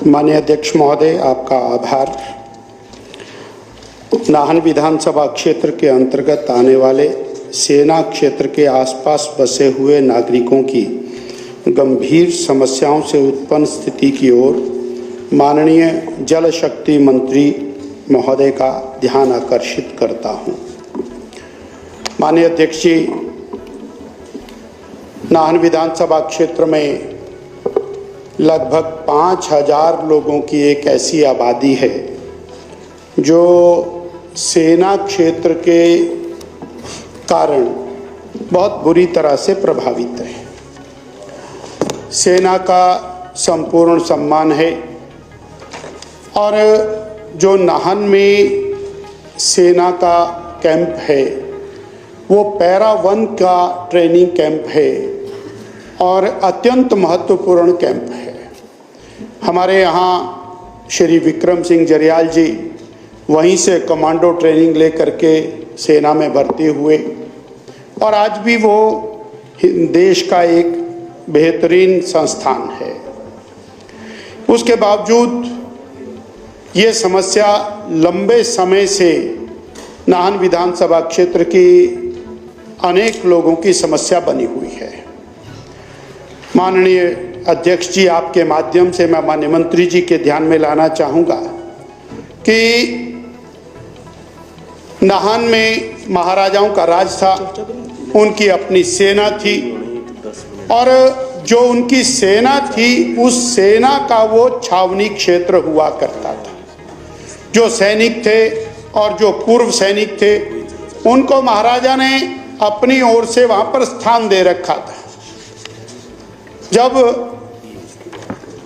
माननीय अध्यक्ष महोदय, आपका आभार। नाहन विधानसभा क्षेत्र के अंतर्गत आने वाले सेना क्षेत्र के आसपास बसे हुए नागरिकों की गंभीर समस्याओं से उत्पन्न स्थिति की ओर माननीय जल शक्ति मंत्री महोदय का ध्यान आकर्षित करता हूं। माननीय अध्यक्ष जी, नाहन विधानसभा क्षेत्र में लगभग 5000 लोगों की एक ऐसी आबादी है जो सेना क्षेत्र के कारण बहुत बुरी तरह से प्रभावित है। सेना का संपूर्ण सम्मान है और जो नाहन में सेना का कैंप है वो पैरा 1 का ट्रेनिंग कैंप है और अत्यंत महत्वपूर्ण कैंप है। हमारे यहाँ श्री विक्रम सिंह जरियाल जी वहीं से कमांडो ट्रेनिंग लेकर के सेना में भर्ती हुए और आज भी वो देश का एक बेहतरीन संस्थान है। उसके बावजूद ये समस्या लंबे समय से नाहन विधानसभा क्षेत्र की अनेक लोगों की समस्या बनी हुई है। माननीय अध्यक्ष जी, आपके माध्यम से मैं माननीय मंत्री जी के ध्यान में लाना चाहूँगा कि नाहन में महाराजाओं का राज था, उनकी अपनी सेना थी और जो उनकी सेना थी उस सेना का वो छावनी क्षेत्र हुआ करता था। जो सैनिक थे और जो पूर्व सैनिक थे उनको महाराजा ने अपनी ओर से वहाँ पर स्थान दे रखा था। जब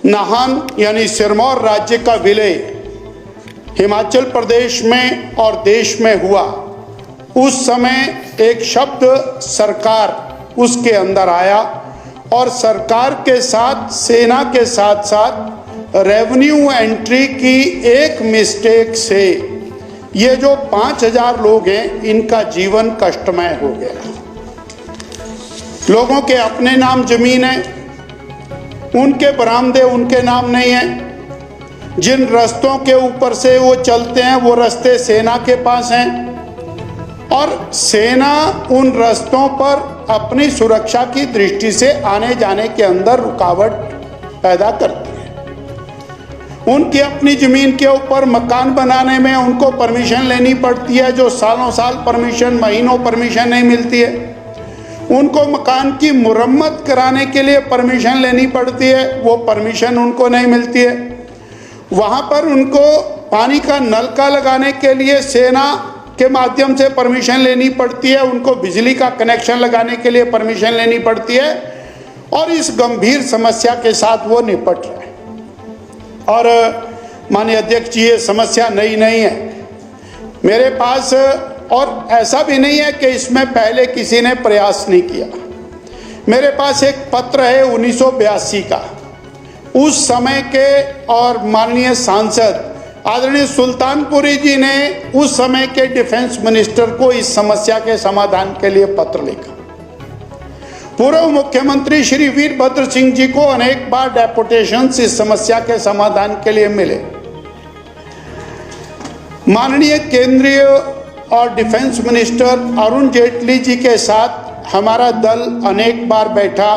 नाहन यानी सिरमौर राज्य का विलय हिमाचल प्रदेश में और देश में हुआ, उस समय एक शब्द सरकार उसके अंदर आया और सरकार के साथ सेना के साथ साथ रेवेन्यू एंट्री की एक मिस्टेक से ये जो 5000 लोग हैं इनका जीवन कष्टमय हो गया। लोगों के अपने नाम जमीन है, उनके बरामदे उनके नाम नहीं है। जिन रास्तों के ऊपर से वो चलते हैं वो रास्ते सेना के पास हैं और सेना उन रास्तों पर अपनी सुरक्षा की दृष्टि से आने जाने के अंदर रुकावट पैदा करती है। उनकी अपनी जमीन के ऊपर मकान बनाने में उनको परमिशन लेनी पड़ती है, जो सालों साल परमिशन, महीनों परमिशन नहीं मिलती है। उनको मकान की मुरम्मत कराने के लिए परमिशन लेनी पड़ती है, वो परमिशन उनको नहीं मिलती है। वहाँ पर उनको पानी का नलका लगाने के लिए सेना के माध्यम से परमिशन लेनी पड़ती है, उनको बिजली का कनेक्शन लगाने के लिए परमिशन लेनी पड़ती है और इस गंभीर समस्या के साथ वो निपट रहे हैं। और माननीय अध्यक्ष जी, ये समस्या नई नहीं है मेरे पास और ऐसा भी नहीं है कि इसमें पहले किसी ने प्रयास नहीं किया। मेरे पास एक पत्र है 1982 का, उस समय के और माननीय सांसद आदरणीय सुल्तानपुरी जी ने उस समय के डिफेंस मिनिस्टर को इस समस्या के समाधान के लिए पत्र लिखा। पूर्व मुख्यमंत्री श्री वीरभद्र सिंह जी को अनेक बार डेपुटेशन इस समस्या के समाधान के लिए मिले। माननीय केंद्रीय और डिफेंस मिनिस्टर अरुण जेटली जी के साथ हमारा दल अनेक बार बैठा,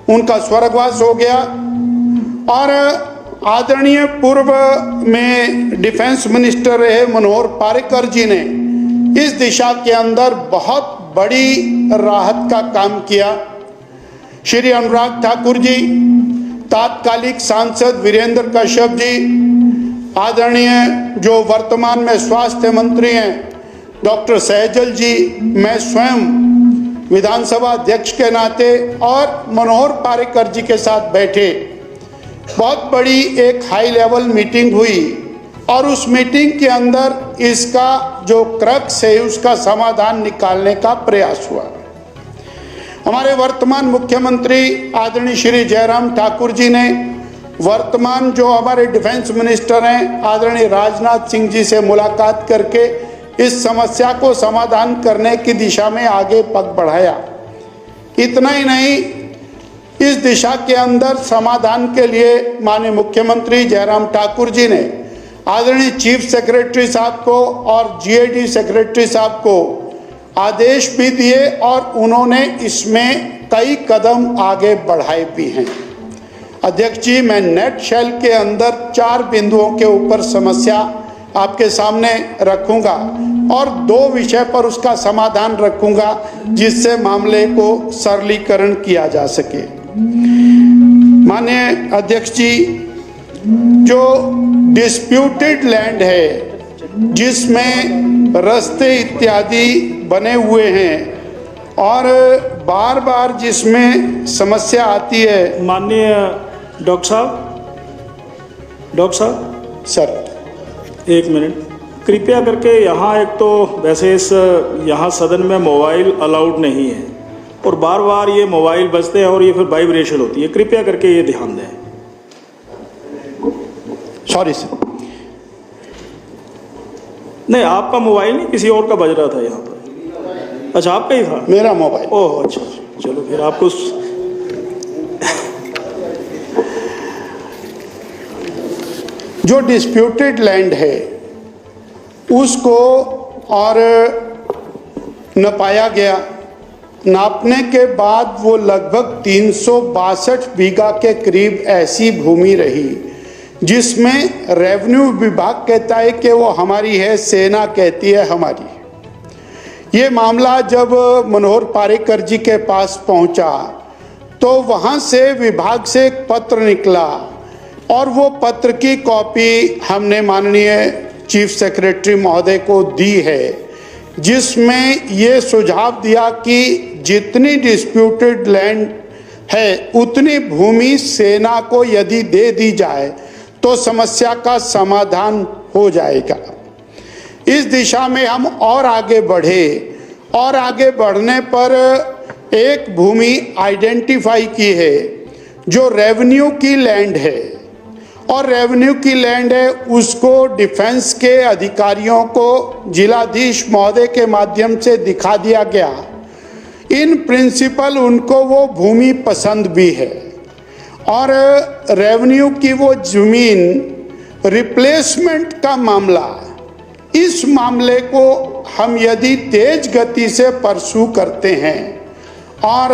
उनका स्वर्गवास हो गया और आदरणीय पूर्व में डिफेंस मिनिस्टर रहे मनोहर पारिकर जी ने इस दिशा के अंदर बहुत बड़ी राहत का काम किया। श्री अनुराग ठाकुर जी, तात्कालिक सांसद वीरेंद्र कश्यप जी, आदरणीय जो वर्तमान में स्वास्थ्य मंत्री हैं डॉक्टर सहजल जी, मैं स्वयं विधानसभा अध्यक्ष के नाते और मनोहर पारिकर जी के साथ बैठे। बहुत बड़ी एक हाई लेवल मीटिंग हुई और उस मीटिंग के अंदर इसका जो क्रक्स है उसका समाधान निकालने का प्रयास हुआ। हमारे वर्तमान मुख्यमंत्री आदरणीय श्री जयराम ठाकुर जी ने वर्तमान जो हमारे डिफेंस मिनिस्टर हैं आदरणीय राजनाथ सिंह जी से मुलाकात करके इस समस्या को समाधान करने की दिशा में आगे पग बढ़ाया। इतना ही नहीं, इस दिशा के अंदर समाधान के लिए माननीय मुख्यमंत्री जयराम ठाकुर जी ने आदरणीय चीफ सेक्रेटरी साहब को और जीएडी सेक्रेटरी साहब को आदेश भी दिए और उन्होंने इसमें कई कदम आगे बढ़ाए भी हैं। अध्यक्ष जी, मैं नेट शेल के अंदर 4 बिंदुओं के ऊपर समस्या आपके सामने रखूंगा और 2 विषय पर उसका समाधान रखूंगा जिससे मामले को सरलीकरण किया जा सके। माननीय अध्यक्ष जी, जो डिस्प्यूटेड लैंड है जिसमें रास्ते इत्यादि बने हुए हैं और बार बार जिसमें समस्या आती है। माननीय डॉक्टर साहब सर 1 मिनट कृपया करके। यहाँ एक तो वैसे इस यहाँ सदन में मोबाइल अलाउड नहीं है और बार बार ये मोबाइल बजते हैं और ये फिर वाइब्रेशन होती है, कृपया करके ये ध्यान दें। Sorry sir. नहीं, आपका मोबाइल नहीं, किसी और का बज रहा था यहाँ पर। अच्छा, आपका ही था? मेरा मोबाइल। ओह अच्छा, चलो फिर आपको जो डिस्प्यूटेड लैंड है उसको और नपाया गया। नापने के बाद वो लगभग 362 बीघा के करीब ऐसी भूमि रही जिसमें रेवेन्यू विभाग कहता है कि वो हमारी है, सेना कहती है हमारी। ये मामला जब मनोहर पारेकर जी के पास पहुंचा तो वहां से विभाग से एक पत्र निकला और वो पत्र की कॉपी हमने माननीय चीफ सेक्रेटरी महोदय को दी है, जिसमें ये सुझाव दिया कि जितनी डिस्प्यूटेड लैंड है उतनी भूमि सेना को यदि दे दी जाए तो समस्या का समाधान हो जाएगा। इस दिशा में हम और आगे बढ़े और आगे बढ़ने पर एक भूमि आइडेंटिफाई की है जो रेवेन्यू की लैंड है और रेवेन्यू की लैंड है उसको डिफेंस के अधिकारियों को जिलाधीश महोदय के माध्यम से दिखा दिया गया। इन प्रिंसिपल उनको वो भूमि पसंद भी है और रेवेन्यू की वो जमीन रिप्लेसमेंट का मामला, इस मामले को हम यदि तेज गति से परसू करते हैं और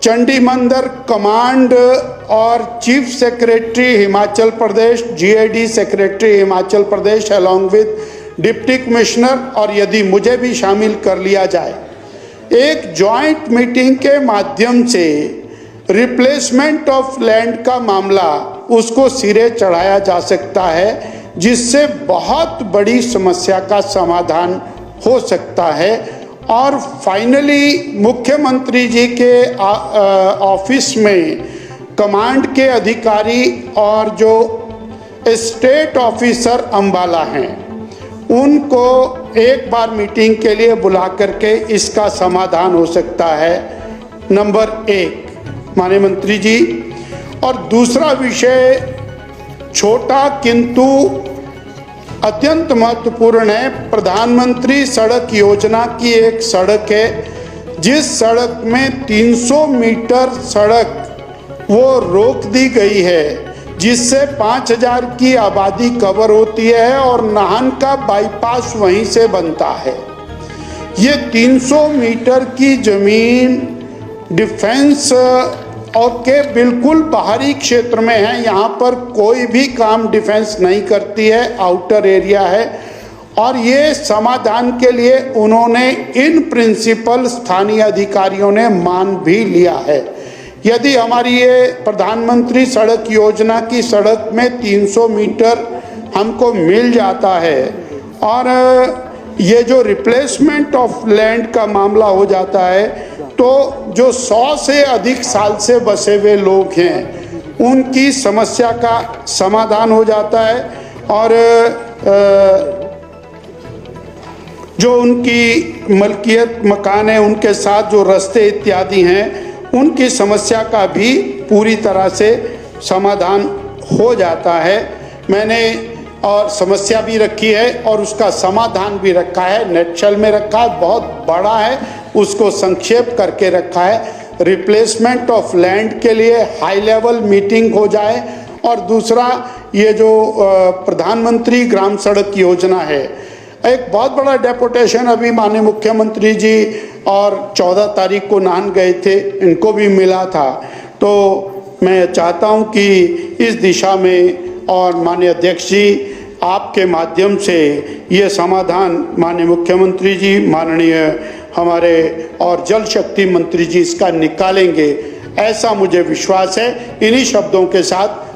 चंडी मंदिर कमांड और chief secretary Himachal Pradesh, GAD secretary Himachal Pradesh along with deputy commissioner और यदि मुझे भी शामिल कर लिया जाए, एक जॉइंट मीटिंग के माध्यम से रिप्लेसमेंट ऑफ लैंड का मामला उसको सिरे चढ़ाया जा सकता है, जिससे बहुत बड़ी समस्या का समाधान हो सकता है। और फाइनली मुख्यमंत्री जी के ऑफिस में कमांड के अधिकारी और जो स्टेट ऑफिसर अंबाला हैं उनको एक बार मीटिंग के लिए बुला करके इसका समाधान हो सकता है, नंबर 1 माननीय मंत्री जी। और दूसरा विषय छोटा किंतु अत्यंत महत्वपूर्ण है। प्रधानमंत्री सड़क योजना की एक सड़क है जिस सड़क में 300 मीटर सड़क वो रोक दी गई है, जिससे 5000 की आबादी कवर होती है और नाहन का बाईपास वहीं से बनता है। ये 300 मीटर की जमीन डिफेंस और के बिल्कुल बाहरी क्षेत्र में है। यहाँ पर कोई भी काम डिफेंस नहीं करती है, आउटर एरिया है। और ये समाधान के लिए उन्होंने इन प्रिंसिपल स्थानीय अधिकारियों ने मान भी लिया है। यदि हमारी ये प्रधानमंत्री सड़क योजना की सड़क में 300 मीटर हमको मिल जाता है और ये जो रिप्लेसमेंट ऑफ लैंड का मामला हो जाता है, तो जो 100 से अधिक साल से बसे हुए लोग हैं उनकी समस्या का समाधान हो जाता है और जो उनकी मलकियत मकान है उनके साथ जो रास्ते इत्यादि हैं उनकी समस्या का भी पूरी तरह से समाधान हो जाता है। मैंने और समस्या भी रखी है और उसका समाधान भी रखा है, नेटशल में रखा है, बहुत बड़ा है, उसको संक्षेप करके रखा है। रिप्लेसमेंट ऑफ लैंड के लिए हाई लेवल मीटिंग हो जाए, और दूसरा ये जो प्रधानमंत्री ग्राम सड़क योजना है, एक बहुत बड़ा डेपुटेशन अभी माननीय मुख्यमंत्री जी और 14 तारीख को नान गए थे, इनको भी मिला था। तो मैं चाहता हूं कि इस दिशा में और माननीय अध्यक्ष जी आपके माध्यम से ये समाधान माननीय मुख्यमंत्री जी, माननीय हमारे और जल शक्ति मंत्री जी इसका निकालेंगे, ऐसा मुझे विश्वास है। इन्हीं शब्दों के साथ